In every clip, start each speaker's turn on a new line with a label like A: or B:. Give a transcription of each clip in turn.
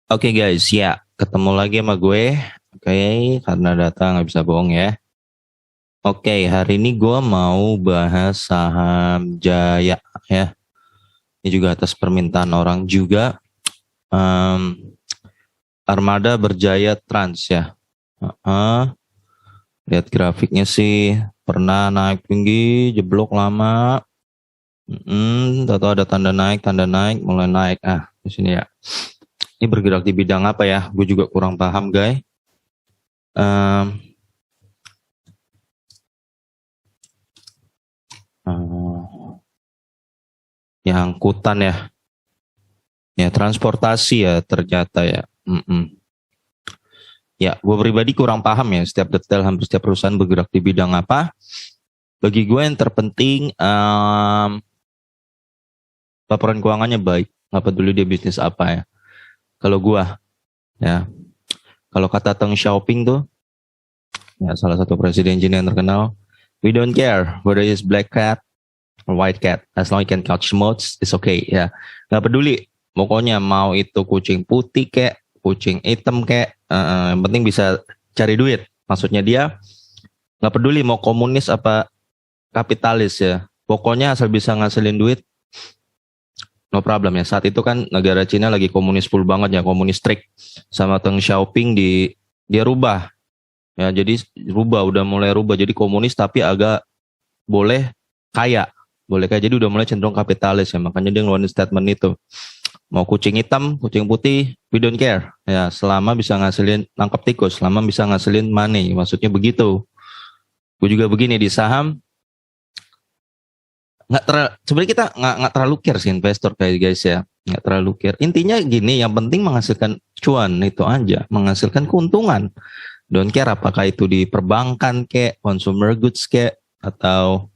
A: Oke guys, ya ketemu lagi sama gue. Oke, karena data nggak bisa bohong ya. Oke, hari ini gue mau bahas saham Jaya ya. Ini juga atas permintaan orang juga. Em, Armada Berjaya Trans ya. Lihat grafiknya sih pernah naik tinggi, jeblok lama. Tahu ada tanda naik, mulai naik. Di sini ya. Ini bergerak di bidang apa ya? Gue juga kurang paham guys. Ya angkutan ya transportasi ya ternyata ya. Ya, gue pribadi kurang paham ya setiap detail hampir setiap perusahaan bergerak di bidang apa. Bagi gue yang terpenting laporan keuangannya baik, nggak peduli dia bisnis apa ya. Kalau gue ya, kalau kata Teng Xiaoping tuh, ya salah satu presiden Cina yang terkenal, we don't care whether it's black cat or white cat, as long you can catch moths, it's okay ya. Nggak peduli, pokoknya mau itu kucing putih kek, kucing hitam kek, yang penting bisa cari duit. Maksudnya dia nggak peduli mau komunis apa kapitalis ya. Pokoknya asal bisa ngasilin duit, no problem ya. Saat itu kan negara Cina lagi komunis full banget ya, komunis strict. Sama Deng Xiaoping dia rubah. Ya, jadi udah mulai rubah jadi komunis tapi agak boleh kaya. Boleh kaya jadi udah mulai cenderung kapitalis ya. Makanya dia ngeluarin statement itu. Mau kucing hitam, kucing putih, we don't care. Ya, selama bisa ngasilin nangkap tikus, selama bisa ngasilin money. Maksudnya begitu. Gue juga begini di saham, sebenarnya kita nggak terlalu care sih investor kayak guys ya, nggak terlalu care. Intinya gini, yang penting menghasilkan cuan itu aja, menghasilkan keuntungan. Don't care apakah itu di perbankan kek, consumer goods kek, atau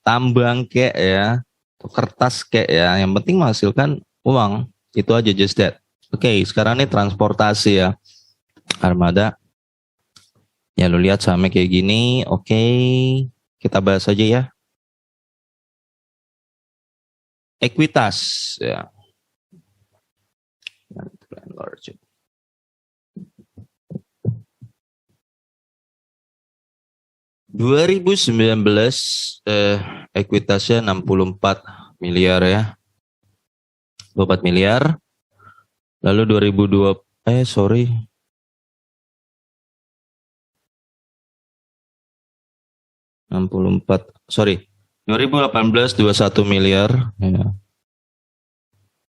A: tambang kek ya, atau kertas kek ya. Yang penting menghasilkan uang, itu aja, just that. Oke, sekarang ini transportasi ya, Armada. Ya lo lihat sahamnya kayak gini. Oke, kita bahas aja ya. Ekuitas ya. 2019 ekuitasnya 64 miliar ya. 24 miliar. Lalu 2002 sorry. 64 sorry. 2018 21 miliar ya.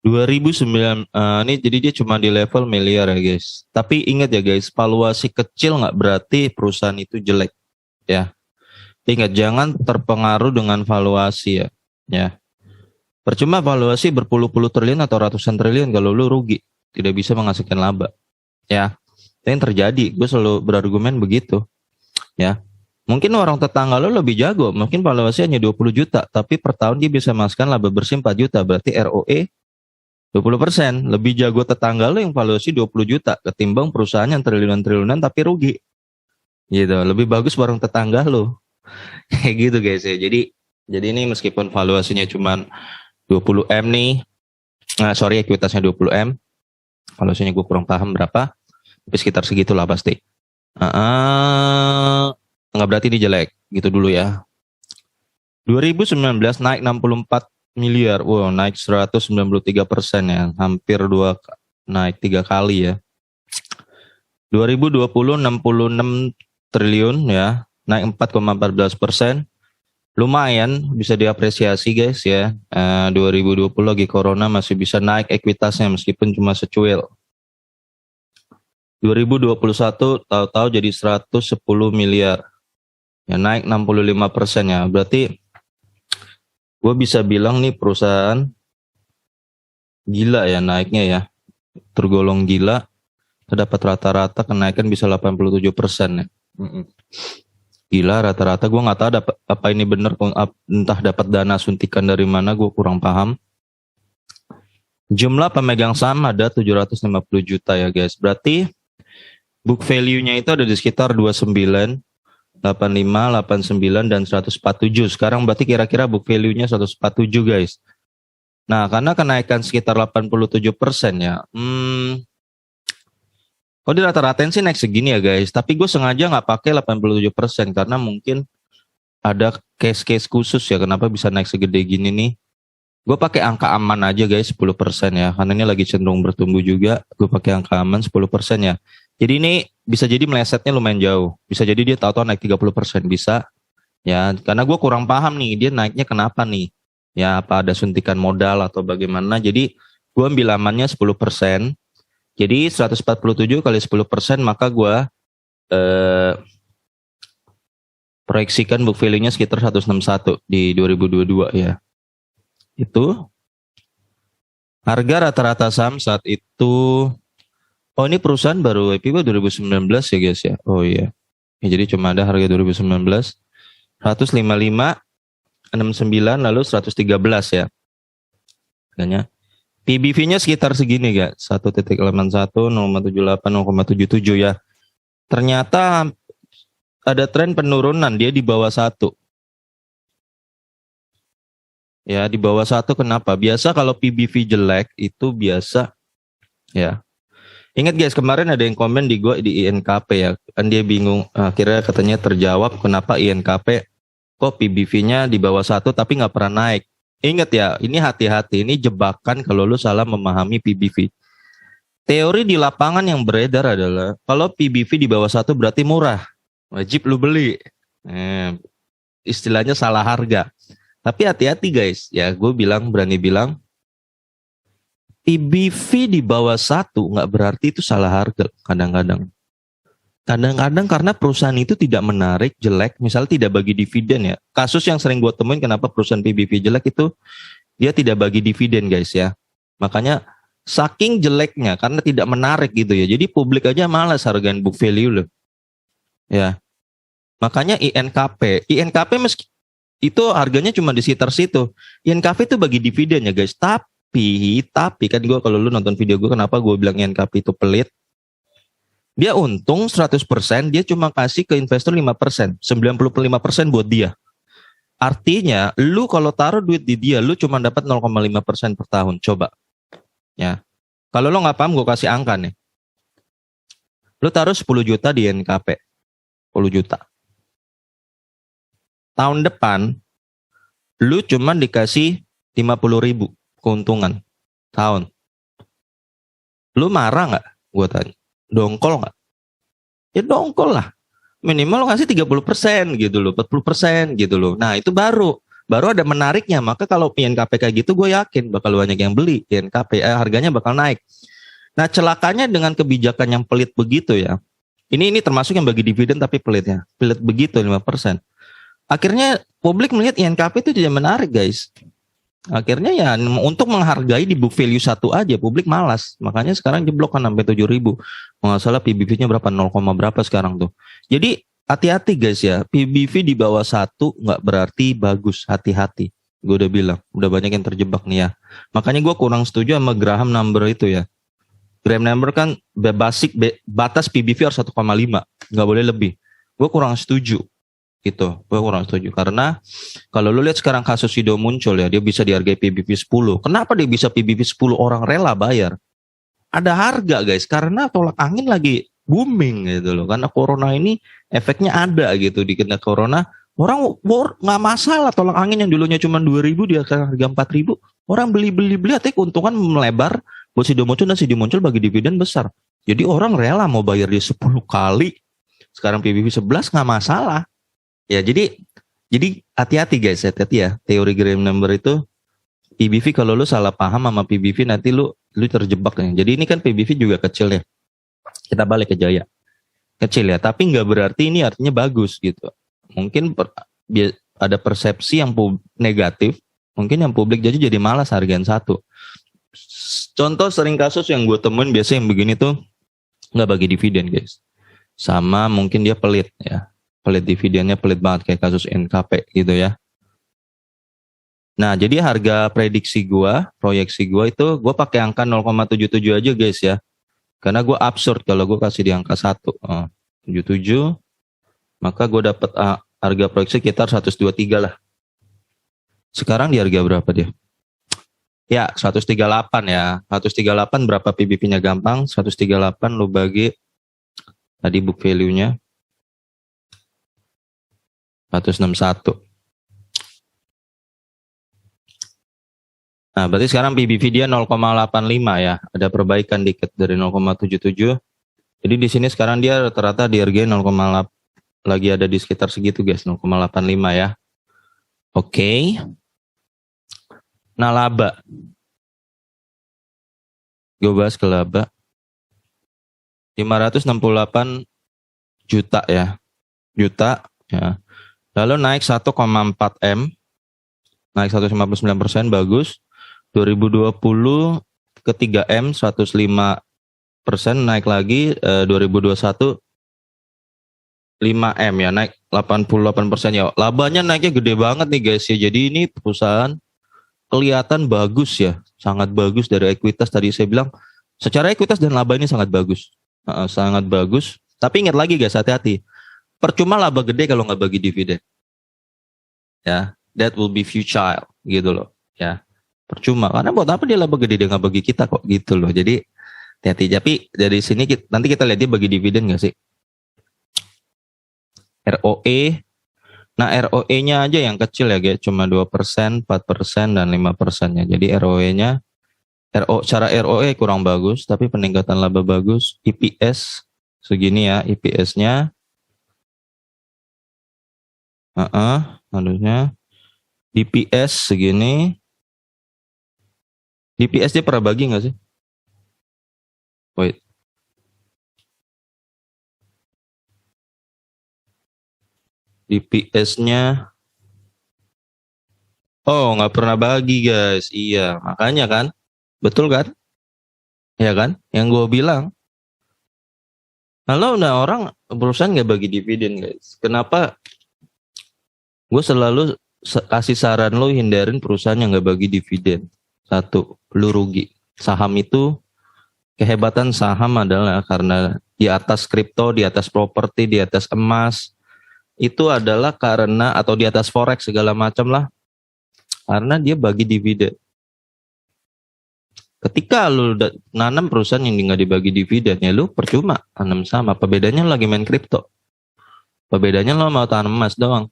A: 2009 ini jadi dia cuma di level miliar ya guys. Tapi ingat ya guys, valuasi kecil nggak berarti perusahaan itu jelek ya. Ingat jangan terpengaruh dengan valuasi ya. Ya. Percuma valuasi berpuluh-puluh triliun atau ratusan triliun kalau lu rugi, tidak bisa menghasilkan laba. Ya. Itu yang terjadi. Gue selalu berargumen begitu. Ya. Mungkin orang tetangga lo lebih jago, mungkin valuasi hanya 20 juta, tapi per tahun dia bisa menghasilkan laba bersih 4 juta, berarti ROE 20%. Lebih jago tetangga lo yang valuasi 20 juta ketimbang perusahaan yang triliunan-triliunan tapi rugi. Gitu. Lebih bagus bareng tetangga lo. Kayak gitu guys ya. Jadi ini meskipun valuasinya cuma 20M nih. Sorry, ekuitasnya 20M. Valuasinya gue kurang paham berapa. Tapi sekitar segitulah pasti. Nggak berarti ini jelek. Gitu dulu ya. 2019 naik 64 miliar. Wow, naik 193% ya. Hampir naik 3 kali ya. 2020 66 triliun ya. Naik 4,14%. Lumayan bisa diapresiasi guys ya. 2020 lagi corona masih bisa naik ekuitasnya meskipun cuma secuil. 2021 tahu-tahu jadi 110 miliar. Ya naik 65% ya. Berarti gue bisa bilang nih perusahaan gila ya naiknya ya. Tergolong gila. Terdapat rata-rata kenaikan bisa 87% ya. Gila rata-rata. Gue gak tahu apa ini bener. Entah dapat dana suntikan dari mana, gue kurang paham. Jumlah pemegang saham ada 750 juta ya guys. Berarti book value-nya itu ada di sekitar 29, 85, 89, dan 147. Sekarang berarti kira-kira book value-nya 147 guys. Nah, karena kenaikan sekitar 87% ya. Oh di rata-ratain sih naik segini ya guys, tapi gue sengaja nggak pakai 87% karena mungkin ada case-case khusus ya kenapa bisa naik segede gini nih. Gue pakai angka aman aja guys 10% ya, karena ini lagi cenderung bertumbuh juga. Gue pakai angka aman 10% ya. Jadi ini bisa jadi melesetnya lumayan jauh. Bisa jadi dia tahu-tahu naik 30% bisa. Ya, karena gue kurang paham nih dia naiknya kenapa nih. Ya, apa ada suntikan modal atau bagaimana. Jadi gue ambil amannya 10%. Jadi 147 kali 10% maka gue proyeksikan book value-nya sekitar 161 di 2022 ya. Itu harga rata-rata saham saat itu. Oh ini perusahaan baru IPO 2019 ya guys ya. Oh iya. Ya, jadi cuma ada harga 2019 155 69 lalu 113 ya. Harganya. PBV-nya sekitar segini guys. 1.81 0,78 0,77 ya. Ternyata ada tren penurunan, dia di bawah 1. Ya, di bawah 1 kenapa? Biasa kalau PBV jelek itu biasa ya. Ingat guys, kemarin ada yang komen di gue di INKP ya. Kan dia bingung, akhirnya katanya terjawab kenapa INKP kok PBV-nya di bawah 1 tapi nggak pernah naik. Ingat ya, ini hati-hati, ini jebakan kalau lu salah memahami PBV. Teori di lapangan yang beredar adalah kalau PBV di bawah 1 berarti murah. Wajib lu beli. Istilahnya salah harga. Tapi hati-hati guys, ya gue berani bilang PBV di bawah 1 nggak berarti itu salah harga kadang-kadang. Kadang-kadang karena perusahaan itu tidak menarik, jelek, misalnya tidak bagi dividen ya. Kasus yang sering gue temuin kenapa perusahaan PBV jelek itu dia tidak bagi dividen guys ya. Makanya saking jeleknya karena tidak menarik gitu ya. Jadi publik aja malas hargain book value loh. Ya. Makanya INKP meski itu harganya cuma di sekitar situ. INKP itu bagi dividen ya guys. Tapi kan gue kalau lu nonton video gue kenapa gue bilang INKP itu pelit? Dia untung 100%, dia cuma kasih ke investor 5%, 95% buat dia. Artinya, lu kalau taruh duit di dia, lu cuma dapat 0,5% per tahun. Coba. Ya. Kalau lu nggak paham, gue kasih angka nih. Lu taruh 10 juta di INKP. 10 juta. Tahun depan, lu cuma dikasih 50.000 keuntungan. Tahun. Lu marah nggak? Gue tanya. Dongkol nggak? Ya dongkol lah. Minimal lo kasih 30% gitu loh, 40% gitu loh. Nah itu baru ada menariknya. Maka kalau INKP kayak gitu gue yakin bakal banyak yang beli INKP, harganya bakal naik. Nah celakanya dengan kebijakan yang pelit begitu ya. Ini termasuk yang bagi dividen tapi pelitnya. Pelit begitu 5%. Akhirnya publik melihat INKP itu tidak menarik guys. Akhirnya ya untuk menghargai di book value 1 aja publik malas. Makanya sekarang jeblok kan sampai 7.000. Nggak salah PBV-nya berapa 0, berapa sekarang tuh. Jadi hati-hati guys ya. PBV di bawah 1 nggak berarti bagus. Hati-hati. Gue udah bilang. Udah banyak yang terjebak nih ya. Makanya gue kurang setuju sama Graham number itu ya. Graham number kan batas PBV harus 1,5. Nggak boleh lebih. Gue kurang setuju. Gitu, gue kurang setuju karena kalau lu lihat sekarang kasus Sido muncul ya, dia bisa dihargai PBV 10. Kenapa dia bisa PBV 10 orang rela bayar? Ada harga guys, karena tolak angin lagi booming gitu loh. Karena corona ini efeknya ada gitu, di kena corona orang nggak masalah tolak angin yang dulunya cuma 2.000 dia sekarang harga 4.000. Orang beli artinya keuntungan melebar buat Sido muncul dan Sido muncul bagi dividen besar. Jadi orang rela mau bayar dia 10 kali. Sekarang PBV 11 nggak masalah. Ya jadi hati-hati guys, hati-hati ya. Teori Graham number itu PBV kalau lu salah paham sama PBV nanti lu terjebak ya. Jadi ini kan PBV juga kecil ya. Kita balik ke Jaya. Kecil ya, tapi nggak berarti ini artinya bagus gitu. Mungkin ada persepsi yang negatif, mungkin yang publik jadi malas hargain 1. Contoh sering kasus yang gue temuin biasa yang begini tuh nggak bagi dividen guys. Sama mungkin dia pelit ya. Pelit dividennya pelit banget kayak kasus NKP gitu ya. Nah, jadi harga proyeksi gua itu gua pakai angka 0,77 aja guys ya. Karena gua absurd kalau gua kasih di angka 1. 77 maka gua dapat harga proyeksi sekitar 123 lah. Sekarang di harga berapa dia? Ya, 138 ya. 138 berapa PBV-nya gampang? 138 lu bagi Tadi book value-nya 161. Nah, berarti sekarang PBV dia 0,85 ya. Ada perbaikan dikit dari 0,77. Jadi di sini sekarang dia rata-rata dihargai 0,8, lagi ada di sekitar segitu guys, 0,85 ya. Oke. Nah, laba. Gue bahas ke laba. 568 juta ya. Lalu naik 1,4 M. Naik 159%, bagus. 2020 ke 3M 105%, naik lagi. 2021 5M ya, naik 88% ya. Labanya naiknya gede banget nih guys ya. Jadi ini perusahaan kelihatan bagus ya, sangat bagus dari ekuitas. Tadi saya bilang secara ekuitas dan laba ini sangat bagus. Sangat bagus. Tapi ingat lagi guys, hati-hati. Percuma laba gede kalau nggak bagi dividen. Ya, that will be futile gitu loh. Ya, percuma. Karena buat apa dia laba gede, dia nggak bagi kita kok gitu loh. Jadi hati-hati. Tapi dari sini nanti kita lihat dia bagi dividen nggak sih? ROE. Nah, ROE-nya aja yang kecil ya guys, cuma 2%, 4%, dan 5%-nya. Jadi ROE-nya, secara ROE kurang bagus, tapi peningkatan laba bagus. EPS segini ya, EPS-nya. Harusnya DPS segini. DPS dia pernah bagi nggak sih? Wait. DPS-nya, oh nggak pernah bagi guys. Iya, makanya kan, betul kan? Ya kan, yang gue bilang. Kalau udah orang perusahaan nggak bagi dividen guys, kenapa? Gue selalu kasih saran lo hindarin perusahaan yang nggak bagi dividen. Satu, lu rugi. Saham itu, kehebatan saham adalah karena di atas kripto, di atas properti, di atas emas, itu adalah karena, atau di atas forex segala macam lah, karena dia bagi dividen. Ketika lu nanam perusahaan yang nggak dibagi dividen, ya lu percuma tanam sama. Apa bedanya lu lagi main kripto? Apa bedanya lu mau tanam emas doang?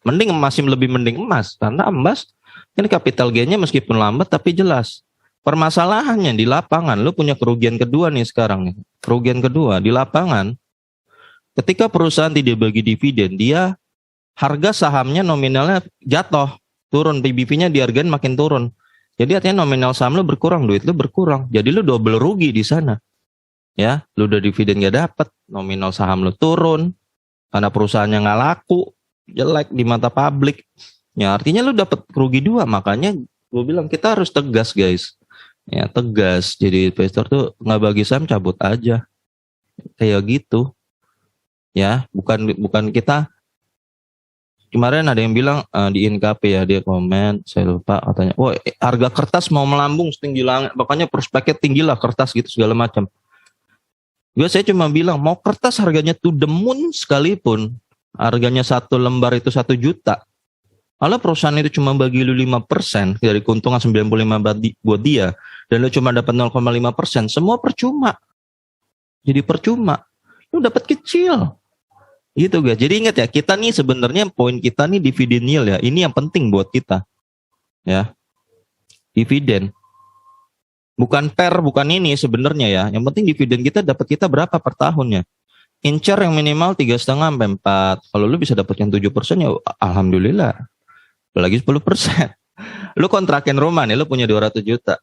A: Mending masih lebih mending emas, karena emas ini capital gain-nya meskipun lambat tapi jelas. Permasalahannya di lapangan, lu punya kerugian kedua nih sekarang nih. Kerugian kedua di lapangan, ketika perusahaan tidak bagi dividen, dia harga sahamnya nominalnya jatuh, turun, PBV-nya dihargain makin turun. Jadi artinya nominal saham lu berkurang, duit lu berkurang. Jadi lu double rugi di sana. Ya, lu udah dividen gak dapet, nominal saham lu turun karena perusahaannya nggak laku, jelek di mata publik. Ya, artinya lu dapat rugi dua. Makanya gue bilang kita harus tegas guys. Ya, tegas. Jadi investor tuh nggak bagi saham, cabut aja. Kayak gitu. Ya, bukan kita. Kemarin ada yang bilang di INKP ya, dia komen, saya lupa katanya, wah harga kertas mau melambung setinggi langit, makanya prospeknya tinggi lah kertas gitu segala macam. Saya cuma bilang, mau kertas harganya to the moon sekalipun, harganya 1 lembar itu 1 juta. Kalau perusahaan itu cuma bagi lu 5% dari keuntungan 95 buat dia, dan lu cuma dapat 0,5%, semua percuma. Jadi percuma. Lu dapat kecil. Gitu guys. Jadi ingat ya, kita nih sebenarnya poin kita nih dividen yield ya. Ini yang penting buat kita. Ya. Dividen. Bukan bukan ini sebenarnya ya. Yang penting dividen kita dapat kita berapa per tahunnya. Incar yang minimal 3,5 sampai 4. Kalau lu bisa dapat yang 7% ya alhamdulillah. Apalagi 10%. Lu kontrakin rumah nih, lu punya 200 juta.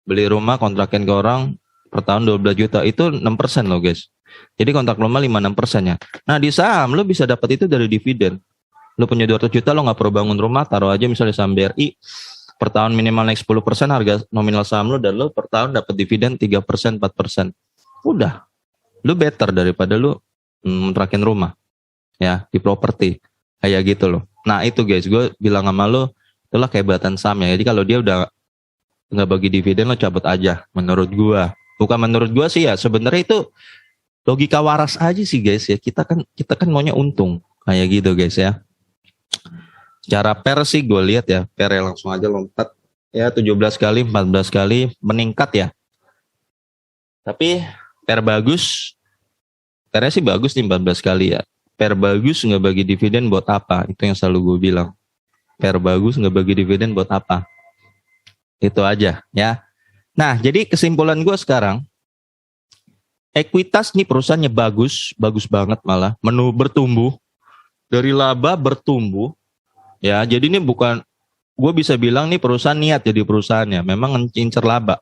A: Beli rumah kontrakin ke orang per tahun 12 juta. Itu 6% loh guys. Jadi kontrak rumah 5-6% ya. Nah di saham lu bisa dapat itu dari dividen. Lu punya 200 juta, lu gak perlu bangun rumah, taruh aja misalnya saham BRI. Per tahun minimal naik 10% harga nominal saham lu, dan lu per tahun dapat dividen 3%, 4%. Udah. Lu better daripada lu kontrakin rumah. Ya, di properti. Kayak gitu loh. Nah itu guys, gue bilang sama lu, itulah kehebatan saham ya. Jadi kalau dia udah nggak bagi dividen, lo cabut aja. Menurut gue, bukan menurut gue sih ya. Sebenarnya itu logika waras aja sih guys ya. Kita kan maunya untung. Kayak gitu guys ya. Secara per sih gue lihat ya. Per ya langsung aja lompat. Ya 17 kali, 14 kali meningkat ya. Tapi per bagus. Karena sih bagus nih 14 kali ya. Per bagus nggak bagi dividen buat apa? Itu yang selalu gue bilang. Per bagus nggak bagi dividen buat apa? Itu aja ya. Nah, jadi kesimpulan gue sekarang, Ekuitas nih perusahaannya bagus, bagus banget malah. Menu bertumbuh, dari laba bertumbuh. Ya, jadi ini bukan, gue bisa bilang nih perusahaan niat jadi perusahaannya. Memang ngincer laba.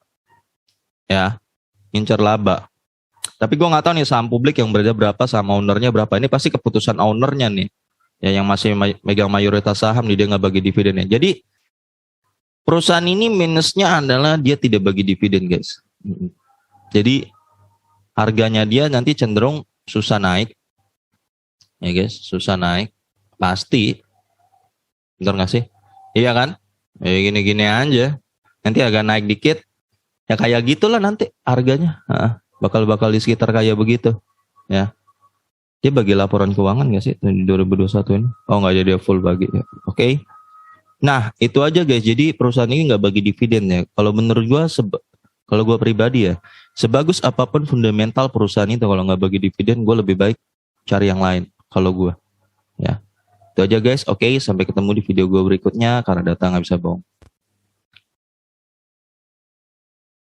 A: Ya, ngincer laba. Tapi gue nggak tahu nih saham publik yang beredar berapa, saham ownernya berapa. Ini pasti keputusan ownernya nih. Ya, yang masih megang mayoritas saham nih, dia nggak bagi dividennya. Jadi perusahaan ini minusnya adalah dia tidak bagi dividen, guys. Jadi harganya dia nanti cenderung susah naik. Ya guys, susah naik. Pasti. Bener nggak sih? Iya kan? Ya gini-gini aja. Nanti agak naik dikit. Ya kayak gitulah nanti harganya. Bakal di sekitar kayak begitu. Ya. Dia bagi laporan keuangan nggak sih di 2021 ini? Oh nggak, jadi full bagi. Ya. Oke. Nah itu aja guys. Jadi perusahaan ini nggak bagi dividen ya. Kalau menurut gue, kalau gue pribadi ya, sebagus apapun fundamental perusahaan itu, kalau nggak bagi dividen, gue lebih baik cari yang lain. Kalau gue, ya. Itu aja guys. Oke, sampai ketemu di video gue berikutnya. Karena data nggak bisa bohong.